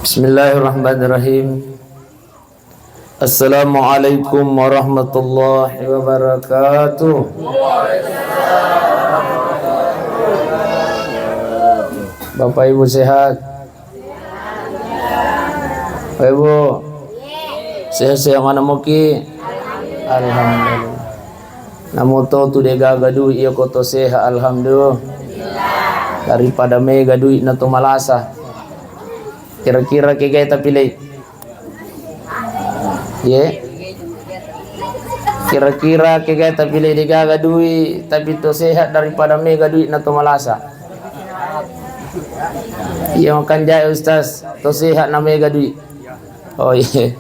Bismillahirrahmanirrahim. Assalamualaikum warahmatullahi wabarakatuh. Bapak Ibu sehat? Bapak Ibu sehat-sehat mana muki? Alhamdulillah. Namo to tu de gagadu iya koto sehat alhamdulillah. Daripada me gadui na to malasa. Kira-kira kita pilih. Ye. Kira-kira kita pilih de gagadui tapi to sehat daripada me gadui na to malasa. Iya makan jaya Ustaz, to sehat na me gadui. Oh iya.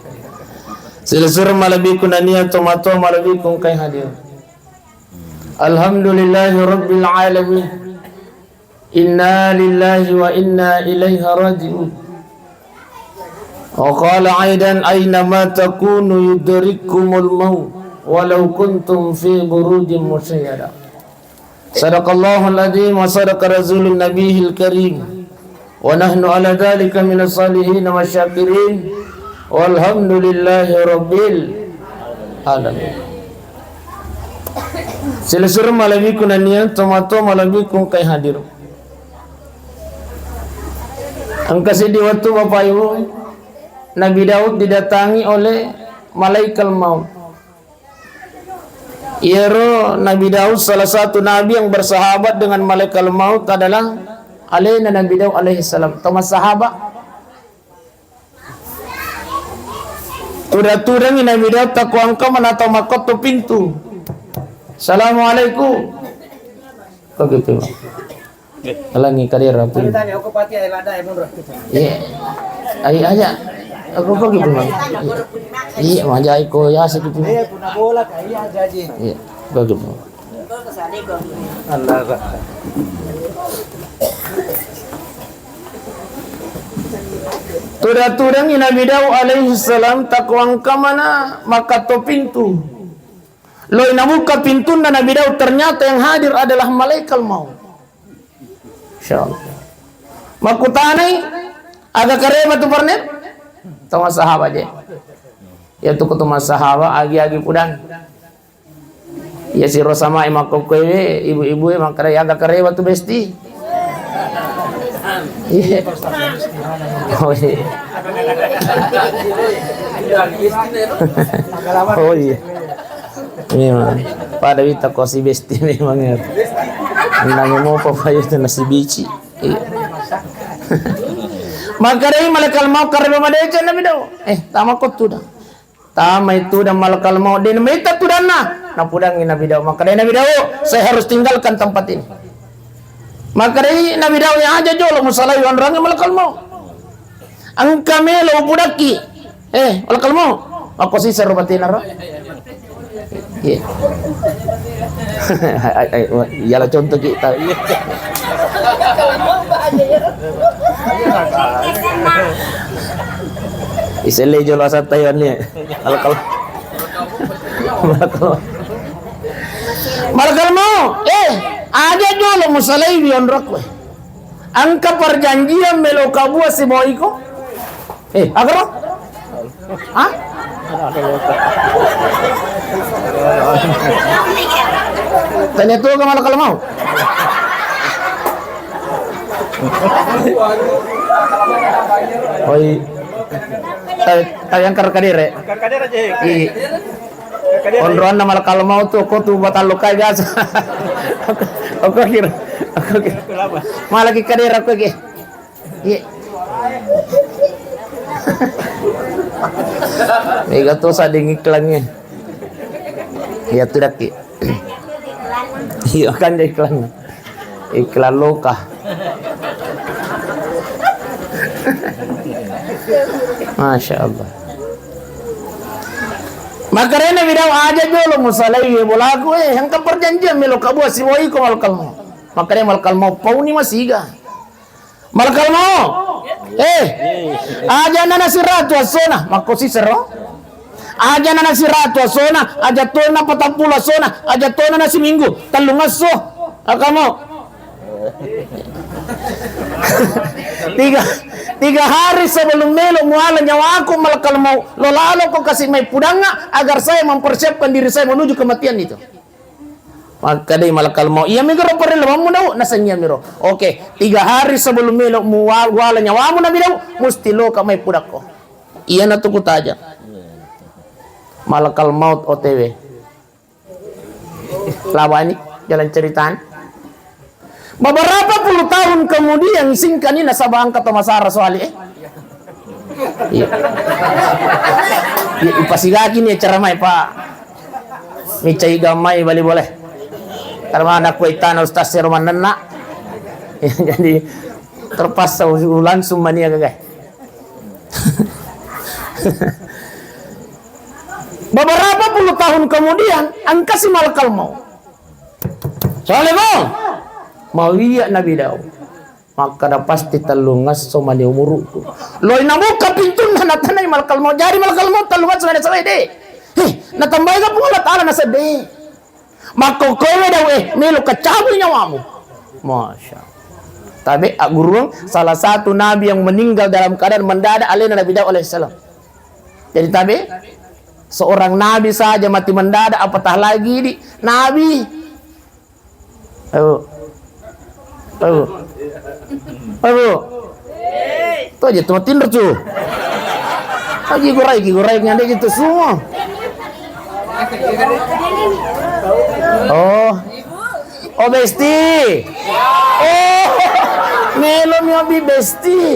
Silasur malabikun aniya tomato malabikun kay hadir. Alhamdulillahi rabbil alamin. Inna lillahi wa inna ilaihi raji'un. Wa qala aidan aynama takunu yudrikumul maut walau kuntum fi burujin musyayyada. Sadaqallahul adzim wa sadaqa rasulun nabiyil karim. Wa nahnu ala dzalika minas salihin wa syakirin. Walhamdulillahi rabbil alamin. Silasur malabikun aniyan tomato malabikun kay hadir. Ang kasi di waktu Bapak Ibu Nabi Daud didatangi oleh malaikat maut. Iero Nabi Daud salah satu nabi yang bersahabat dengan malaikat maut adalah alaina Nabi Daud alaihi salam. Thomas sahabat turang Nabi Daud takuangka menatau makot tu pintu. Assalamualaikum. Kok gitu? Alangi karir apa? Iya. Ayo aja. Aku kok gitu bang? Iya, majai ko ya segitu. Iya, puna bola kaya jaji. Iya, bagus. Allah. Turang Nabi Daud alaihi salam takwang ka mana maka to pintu. Lo inabuka pintu na Nabi Daud ternyata yang hadir adalah malaikat maut. Insyaallah. Makutanai agak karema tu parnet. Tama sahabat je. Ya tu ketemu sahabat agi-agi pudang. Ya si Rosama emak kowe ibu-ibu emak kare agak karema tu besti. Iya. Oh iya. Oh iya. Memang pada kita kosi besti memang ya. Nang mo papayo na si bici. Magkaray malakal mau karbe madeja Nabi Daud. Tama ko tu dah. Tama itu dah malakal mau din may tatudan na. Napudangin Nabi Daud. Magkaray Nabi Daud, saya harus tinggalkan tempat ini. Magkaray Nabi Daud yang aja jolo musalayu orang malakal mau. Ang kami lo budaki. Malakal mau. Ako si sarubatin aro. Iya. Yalah contoh kita. Isele jolo asat tayon ni. Malakal mo. Ada jolo musalay bion rok. Angka perjanjian melo kabua si moiko. Agaro? Hah? Tanya tu ke malakal mau. Oi. Tayang karkadire. Karkadire je. Ondroan na malakal mau tu ko tu batal lukai gas. Aku kira. Malaki kadira ko ge. Mega tu sading iklannya. Ya tidak ki. Iya kan dia iklan. Iklan lokah. Masya Allah. Makanya Nabi Daud aja dulu musalai bola aku yang ke perjanjian melo kabu si woi ko malakal mau. Makanya malakal mau pauni masiga. Malakal mau. Aja nana si ratu asona makosi sero. Aja nana si ratu asona aja tona patapula asona aja tona nasi minggu talungaso. Akamo. tiga hari sebelum Melo muala nyawaku malakal mau lolalo kau kasih mai pudanga agar saya mempersiapkan diri saya menuju kematian itu. Maka dia malakal mau iya migro perlu mamu dau nasanya miro. Oke, 3 hari sebelum Melo muala nyawamu nabi dau musti lo ka mai pudako. Iya na tuku taja. Malakal maut OTW. Lawani jalan ceritaan. Beberapa puluh tahun kemudian singkani nasabah angkat masara soali iya. Iya pasigaki nih ceramai Pak. Micai gamai bali boleh. Karena anak kuitana Ustaz Sirman Nena. Jadi terpaksa langsung mania guys. Beberapa puluh tahun kemudian angka si malakal mau. Soalnya mau iya Nabi Daud. Maka dah pasti telungas sama dia umuruku. Loi nabuka pintu na natanay malakal mau. Jari malakal mau telungas sama dia de. Na tambay ka pungalat ala na sa de. Maka kowe daw melo kacaboy nyawamu. Masya Allah. Tabi guru salah satu nabi yang meninggal dalam keadaan mendadak alaihi Nabi Daud alaihissalam. Jadi tabi seorang nabi saja mati mendadak apatah lagi di nabi. Ayo. Tuh aja tuh tinder tuh. Lagi gurai ngande gitu semua. Oh besti. Oh melo mi besti.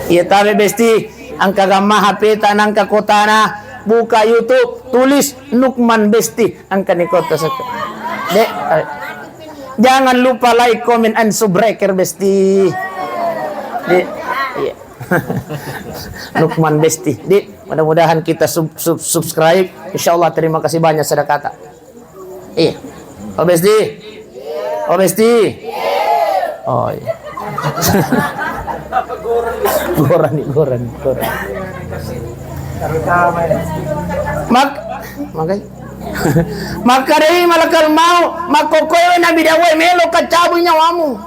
Iya tabe besti. Angka gamma HP tanang ka kotana buka YouTube tulis Nukman Besti angka ni kota satu. Dek. Jangan lupa like, comment, and subscribe Besti. Iya. Nukman Besti. Mudah-mudahan kita subscribe. Insyaallah terima kasih banyak sudah kata. Iya. Oh Besti. Oh Besti. Oh iya. Goran. Maka dari malakal mau makokoy Nabi Dawe melo kacaboy nyawamu.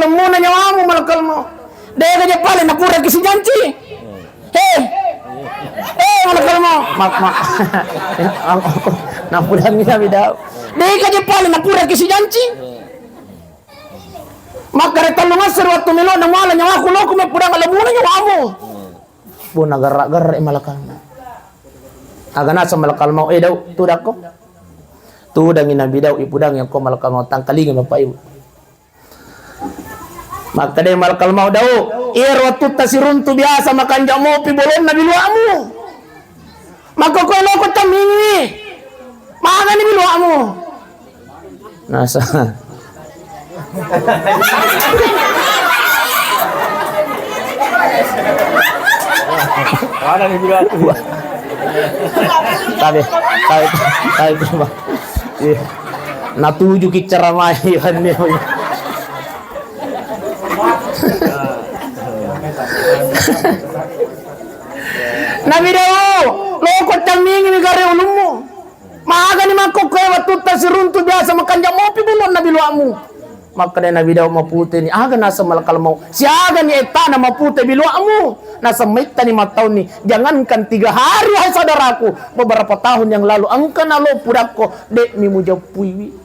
Lemuna nyawamu malakal mau. Dega je pale nakura kisi janci. Malakal mau. Mak. Napudang Nabi Dawe. Dega je pale nakura kisi janci. Maka retalungas waktu melo na mala nyawaku loko me pudang lemuna nyawamu. Bu nagarak-garak malakal mau. Agana sa malakal mau daw tudak ko tudangin Nabi daw ipudang yang ko malakal mau tangkalingan bapak ibu. Maka day malakal mau daw irwatut tasiruntu biasa makan jamu pibolon Nabi luamu. Maka ko loko tamini makan ni luamu nasa ada ni bilang Tabi. Natuju ki ceramah yan niyo. Nabi Daud, loko tamingi ni gare ulummu. Maaga ni makokoy watuta siruntu biasa makan jamu pibulon Nabi luamu. Maka dari Nabi Daud mapute ni aga nasa malakal mau. Si aga ni etana mapute biluamu. Nasa maita ni mataw ni. Jangankan 3 hari hai saudaraku. Beberapa tahun yang lalu angka nalo pudako dek mi mujapui.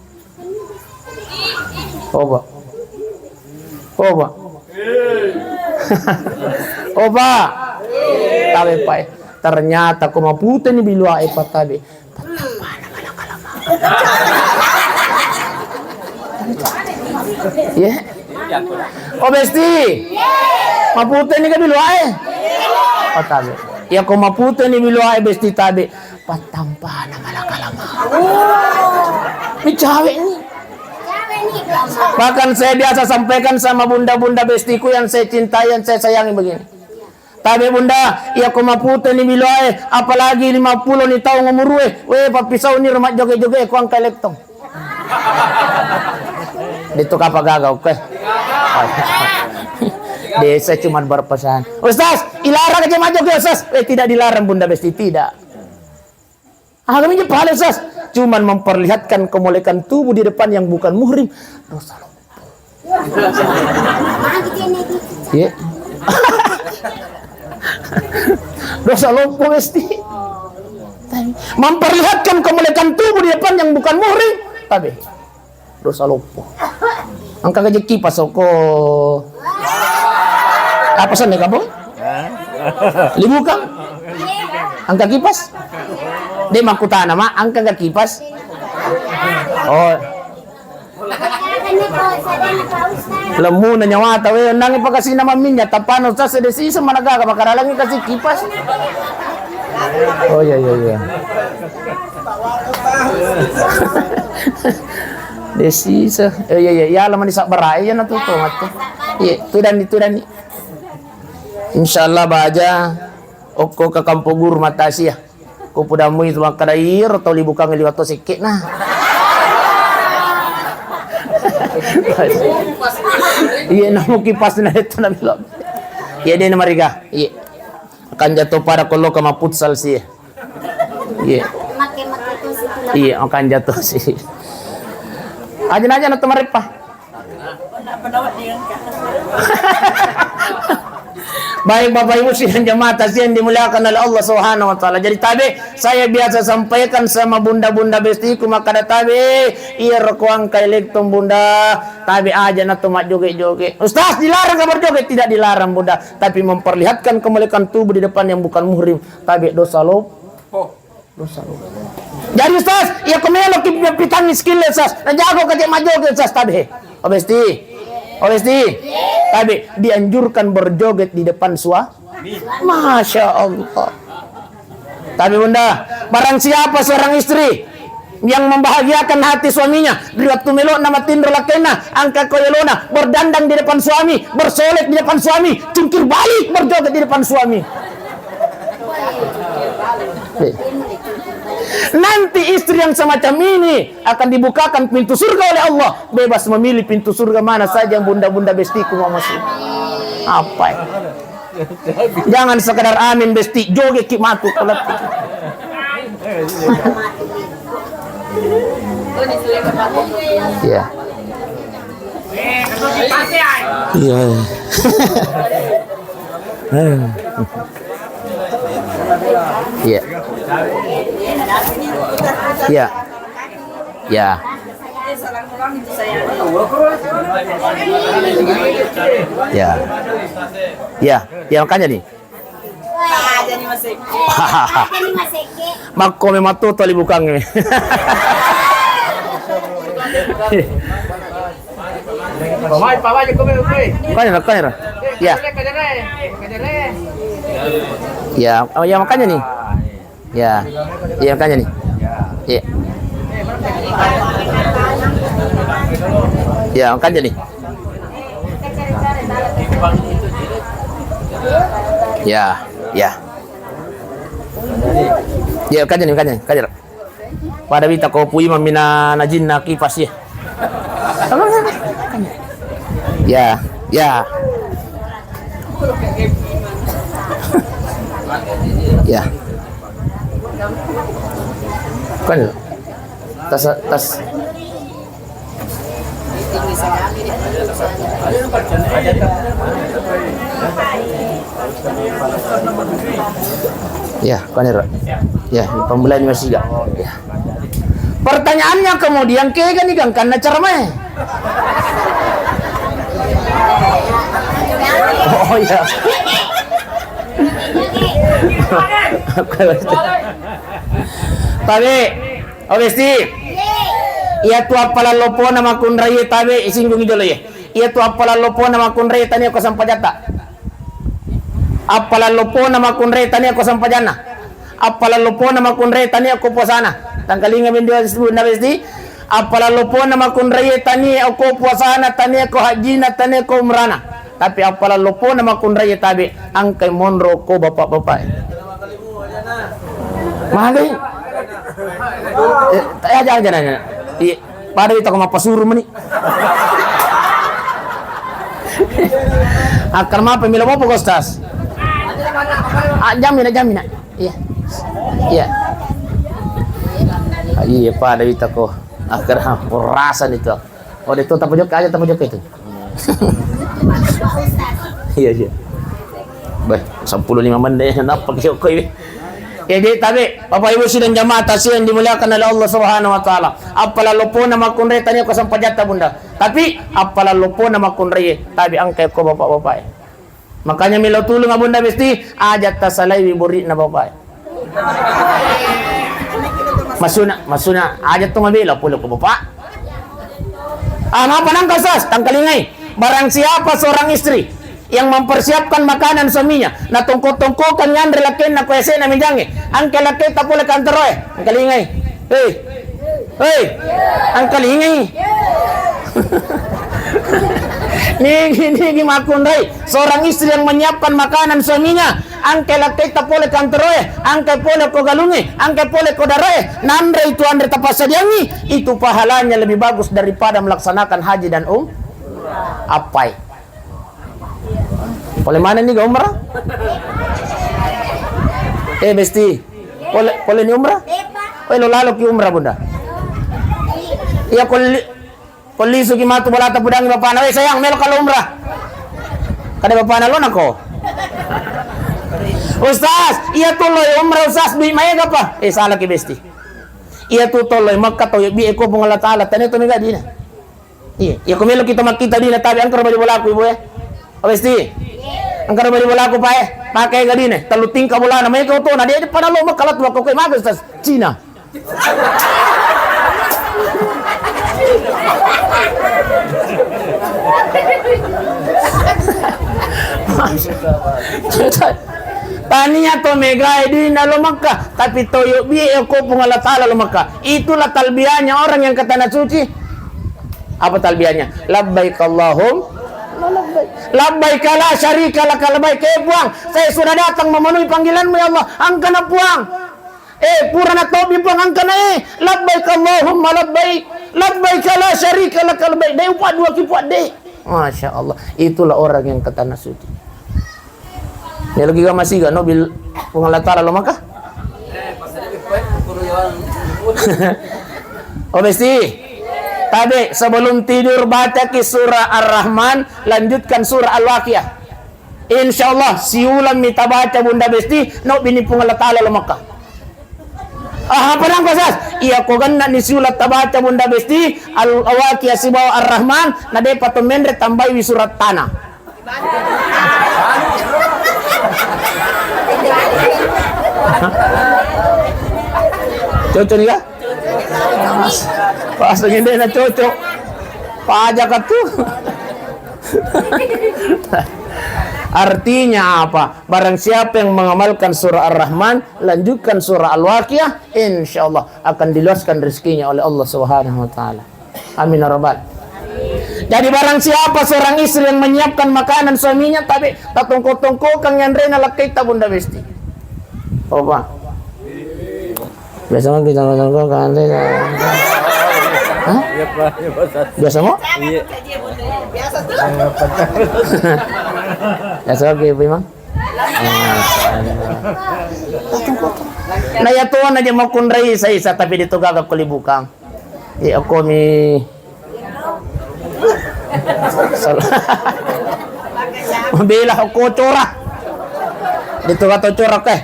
Oba. Tabe pai. Ternyata ko mapute ni bilua e patabe. Ya. Oh Besti. Maputo ni ka biluay. Oh tabi. Ya ko maputo ni biluay Besti tabi. Patampa na malakalama. Ni cawe ni. Bahkan saya biasa sampaikan sama bunda-bunda bestiku yang saya cintai, yang saya sayangi begini. Tabi bunda, ya ko maputo ni biluay, apalagi 50 ni taong umurwe. We papisaw ni rumah joge-joge ko ang kalektong. Dito ka pagagaw ko. Desa cuma berpesan. Ustaz, ilarang aja maju ke Ustaz. Tidak dilarang bunda Besti, tidak. Kami jepal Ustaz. Cuman memperlihatkan kemolekan tubuh di depan yang bukan muhrim. Dosa Iya. Dosa lupa mesti. Memperlihatkan kemuliaan tubuh di depan yang bukan muhrim, tapi dosa lupa. Angka gaji kipas oko. Apa sih nih kamu? Libu kang? Angka kipas? Dia makutana nama angka gak kipas? Oh. Lemu na nyawa tawe nang ipakasih nama minyak tapano sa sedesi sa managa makaralang kasih kipas. Oh iya. Desi sa iya laman isa barai yan natutungat to. Iya, tudan ni. Insyaallah baja okko ka kampugur matasi ya. Ko pudamu itu makadair atau libukang liwat to sikit nah. Iya namu kipas na ito na bilog. Iya din na mariga. Iya. Akan jatuh pada kalau kama futsal sih. Iya. Iya akan jatuh sih. Aja na tumarip pa. Baik Bapak Ibu sidang jemaah yang dimuliakan oleh Allah Subhanahu wa taala. Jadi tabi saya biasa sampaikan sama bunda-bunda bestiku maka tabi iya rokoang kailik tum bunda tabi aja na tumak joget-joget. Ustaz dilarang kabar joget tidak dilarang bunda, tapi memperlihatkan kemuliaan tubuh di depan yang bukan muhrim tabi dosa lo. Dosa lo. Jadi Ustaz, ya kumelo pitang skill Ustaz. Najago ka di majoget Ustaz tabi. Obesti. Tapi dianjurkan berjoget di depan suami. Masya Allah. Tapi bunda, barang siapa seorang istri yang membahagiakan hati suaminya, waktu melo nama tindro lakena, angka koyelona, berdandang di depan suami, bersolek di depan suami, cungkir balik berjoget di depan suami. Nanti istri yang semacam ini akan dibukakan pintu surga oleh Allah. Bebas memilih pintu surga mana saja yang bunda-bunda bestiku mau masuk. Apa ya? Jangan sekadar amin besti, joget ki matu kelep. Iya. Iya. Iya. Ya. Ya. Ya. Ya, ya makanya nih. Mako me matuto libukang me. Pamay ko me. Kanya. Ya. Ya, oh ya makanya nih. Ya. Ya makanya nih. Ya. Ya, makanya nih. Ya, ya. Ya, makanya. Pada bita ko puyi mamina najin na kipas ya. Ya, ya. Ya. Kan tas ya kanera ya pembelian masih ya. Pertanyaannya kemudian kayak gini kan karena cermeh. Oh ya. Tabi, obesti. Iya tu apalan lopo nama kunraye tabi isinggung idolo ya. Iya tu apalan lopo nama kunraye tani ako sampajata. Apalan lopo nama kunraye tani ako sampajana. Apalan lopo nama kunraye tani ako puasana. Tangkalinga bindiwa na besti. Apalan lopo nama kunraye tani ako puasana tani ako hajina tani ako umrana. Tapi apalan lopo nama kunraye tabi angkay monro ko bapak-bapak. Mahal jangan nanya. Pada itu aku mapasuru meni. Akar ma pemila mo po Kostas. Jamin. Iya. Iya. Iya pada itu aku akar perasan itu. Oh itu tapojok aja itu. Iya sih. Baik, 15 menit na pakai koy. Jadi tabi, Bapak Ibu sidang jamaah tasya yang dimuliakan oleh Allah Subhanahu wa taala. Apala lupo na makunre tanya ko sampajata bunda. Tapi apala lupo na makunre tabi ang kay ko bapak-bapak. Makanya milo tulong bunda mesti ajat tasalay wiburi na bapak. Masuna ajat to mabilo pulo ko bapak. Apa nang kasas tangkalingay. Barang siapa seorang istri yang mempersiapkan makanan suaminya na tungko-tungko kan relakin na kuese na mijangi ang kalaki tapole kanteroy ang kalingay ang kalingay nigi makunday seorang istri yang menyiapkan makanan suaminya ang kalaki tapole kanteroy ang kapole ko galungi ang kapole ko daroy nandre itu andre tapasadiangi itu pahalanya lebih bagus daripada melaksanakan haji dan apai. Boleh mana nih umrah? Besti. Boleh ni umrah? Lo lalo ki umrah bunda. Iya koli sugi matu balata budang bapak na sayang melo kalau umrah. Kada bapak na lo nako. Ustaz, iya tuloy umrah ustaz bi mayag apa? Salah ki besti. Iya tu tuloy Makkah to bi ko pung Allah taala tani to miga dina. Iya ko melo kita makita dina tabi angkar bali bola ko ibu Besti. Angkara bali wala ko pakai gadine taluting ka bola na may ko to na di para lo makalat wa ko kay magas tas China. Taninya to mega di na lumaka tapi toyo bi ko pungala taala lumaka. Itulah talbiyahnya orang yang ke tanah suci. Apa talbiyahnya? Labbaik Allahum labbaik la syarika lak labbaik. Puang, saya sudah datang memenuhi panggilanmu ya Allah. Angka na puang. Purana tobi puang angka na labbaik Allahumma labbaik. Labbaik la syarika lak labbaik. Dai upat dua kipuat deh. Masya Allah. Itulah orang yang ke tanah suci. Ya lagi gak masih gak nobil pengalatara lo maka? Oh besti. Tabi sebelum tidur baca ki surah Ar-Rahman, lanjutkan surah Al-Waqiah. Insyaallah siulan mita baca bunda besti no bini pungal taala lemaka. Apa nang kasas? Iya ko ganna ni siulat tabaca bunda besti Al-Waqiah si bawa Ar-Rahman na de patomendre tambai wi surat tanah. Cocok nih ya? Pas hindi na cocok pajak itu. Artinya apa? Barang siapa yang mengamalkan surah Ar-Rahman, lanjutkan surah Al-Waqiah, insyaallah akan diluaskan rezekinya oleh Allah Subhanahu wa taala. Amin ya rabbal. Jadi barang siapa seorang istri yang menyiapkan makanan suaminya tapi tatungko-tungko kang yanrena lakita bunda besti. Apa? Biasa mah kita ngomong kan. Hah? Biasa mo? Iya. Biasa tuh. Biasa oke, Bimang. Na yato na di mo kunray isa tapi dito gagap kulibukang. Ako mi Mabila ako tsura. Dito ka to tsura ka.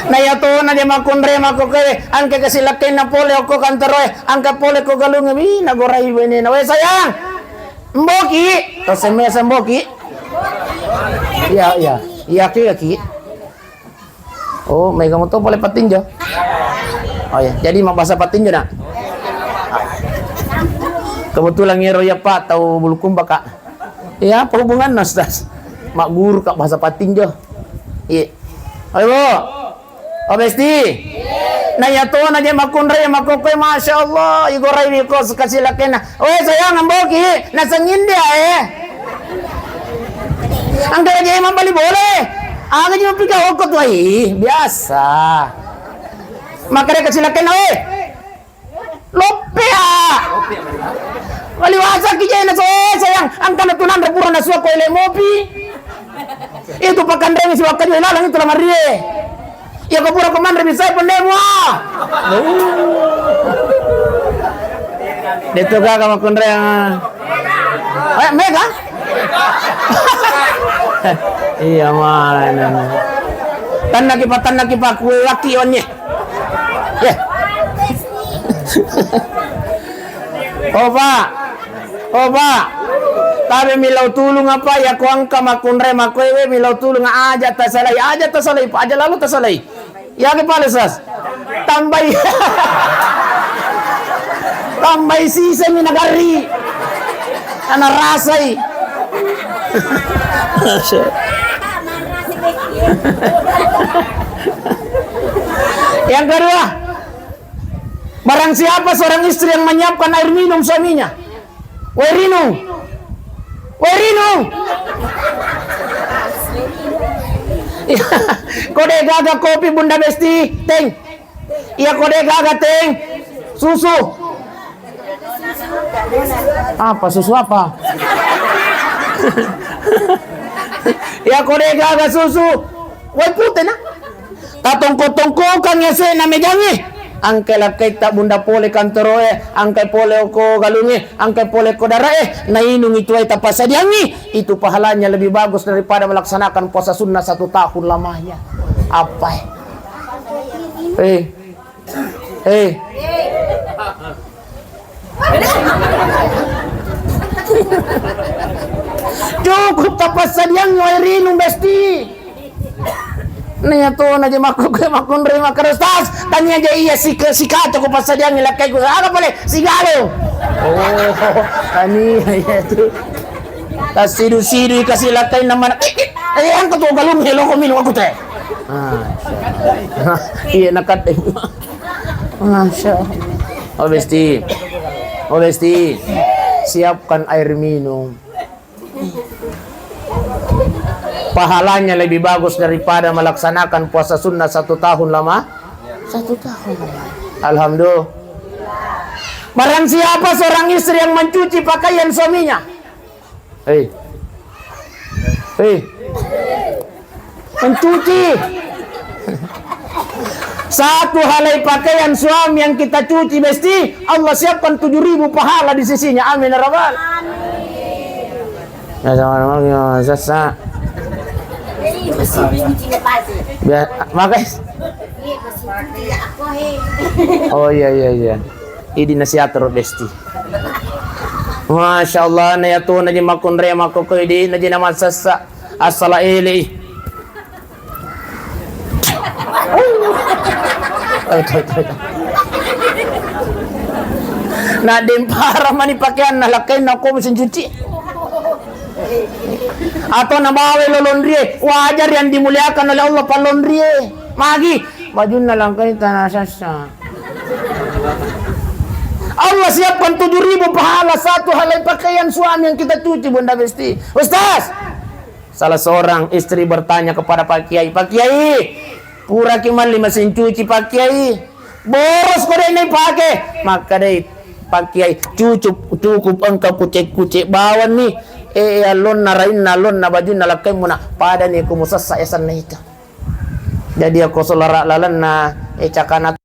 Nayato na di makunre makukay ang kagasilakin na pole ako kantaroy ang kapole ko galungan nagoray wene na we sayang mboki to semesa mboki iya ki oh may kamu to pole patinjo oh ya jadi mabasa patinjo na kebetulan ngero ya pak tau bulukum baka iya perhubungan nastas mak guru kak bahasa patinjo iya ayo oh besti na yato na dia makunray makokoy masya Allah igoray ko kasih lakin na oy sayang amboki nasangin dia ang kaya dia mambali boleh aga dia pika okot wahi biasa makanya kasih lakin na lopea waliwasa kijay na sayang ang kanatunan repuro na suwa ko ile mopi itu pakandreng si wakan yo lalang itu lamarie ya kapura komandre bisa pendemo Dito ka makundre ang mega. Iya mana. Tan nagipa kuwaki on niya. Yeah. Oba. Tabi milaw tulong apa ya ko ang kamakunre makwewe milaw tulong aja tasalay pa aja lalu tasalay. Ya ke palesas. Tambay. Tambay sisa mi nagari. Ana rasay. Yang kedua, barang siapa seorang istri yang menyiapkan air minum suaminya, Werino, kode gaga kopi Bunda Besti, teng, iya kode gaga teng, susu, apa susu apa? Ya kode gaga susu, wai putih na. Tatongko-tongko kang yase na megangi. Angke lakay ta Bunda pole kanteroe, angke pole ko galungi, angke pole ko darae, nainung itu ay tapasadiangi. Itu pahalanya lebih bagus daripada melaksanakan puasa sunnah 1 tahun lamanya. Apa? Cukup tapasadiangi Wairinu Besti. Nih tuh aja makun rima kertas tanya aja iya si kato ko pas dia ngilakay ko apa boleh si galo tani ya tuh tas sidu kasih lakay naman ang ko to galong helo ko minum ako teh iya nakat Masya Allah. Oh Besti siapkan air minum. Pahalanya lebih bagus daripada melaksanakan puasa sunnah 1 tahun lama. 1 tahun lama. Alhamdulillah. Barang siapa seorang istri yang mencuci pakaian suaminya. Mencuci. 1 helai pakaian suami yang kita cuci Besti, Allah siapkan 7.000 pahala di sisinya. Amin ya rabbal. Ya sama-sama sasa. Oh iya. Ini nasihat terus Besti. Masya Allah na yato na di makunre makukoy di na di naman sasa asala ili. Na din para manipakyan na lakay na ko mesin cuci. Atau nabawi lo laundry, wajar yang dimuliakan oleh Allah pa laundry. Magi, baju na lang kayo tanasasa. Allah siapkan 7.000 pahala 1 helai pakaian suami yang kita cuci Bunda Besti. Ustaz, salah seorang istri bertanya kepada Pak Kiai, Pak Kiai, pura kiman 5 mesin cuci Pak Kiai. Boros kau ini pakai, maka deh Pak Kiai cukup engkau kucek bawan nih. Alon na baju na lakay mo na pada ni kumusas sa esan na ito. Jadi ako solara lalan na tsaka na